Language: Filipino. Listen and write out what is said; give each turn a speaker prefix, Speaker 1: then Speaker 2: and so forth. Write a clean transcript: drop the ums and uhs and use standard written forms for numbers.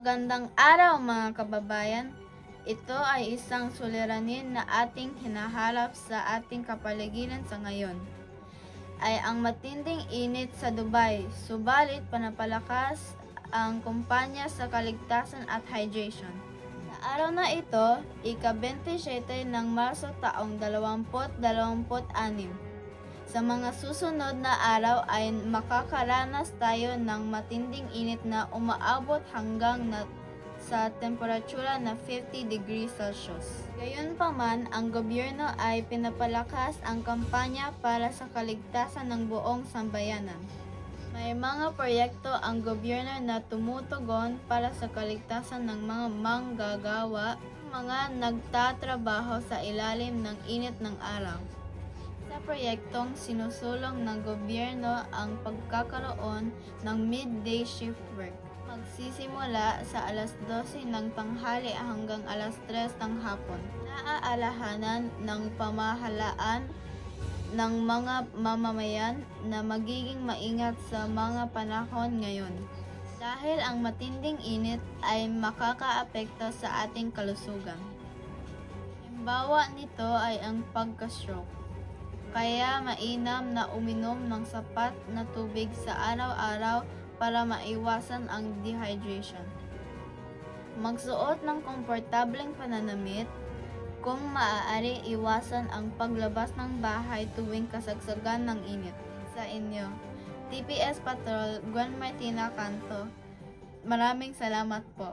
Speaker 1: Magandang araw mga kababayan. Ito ay isang suliranin na ating hinaharap sa ating kapaligiran sa ngayon. Ay ang matinding init sa Dubai, subalit panapalakas ang kumpanya sa kaligtasan at hydration. Sa araw na ito, ika-27 ng Marso taong 2026. Sa mga susunod na araw ay makakaranas tayo ng matinding init na umaabot hanggang sa temperatura na 50 degrees Celsius. Gayunpaman, ang gobyerno ay pinapalakas ang kampanya para sa kaligtasan ng buong sambayanan. May mga proyekto ang gobyerno na tumutugon para sa kaligtasan ng mga manggagawa, mga nagtatrabaho sa ilalim ng init ng araw. Sa proyektong sinusulong ng gobyerno ang pagkakaroon ng midday shift work. Magsisimula sa alas 12 ng tanghali hanggang alas 3 ng hapon. Naaalahanan ng pamahalaan ng mga mamamayan na magiging maingat sa mga panahon ngayon. Dahil ang matinding init ay makakaapekto sa ating kalusugan. Halimbawa nito ay ang pagka-stroke. Kaya mainam na uminom ng sapat na tubig sa araw-araw para maiwasan ang dehydration. Magsuot ng komportableng pananamit. Kung maaari, iwasan ang paglabas ng bahay tuwing kasagsagan ng init. Sa inyo, TPS Patrol, Gwen Martina Canto. Maraming salamat po.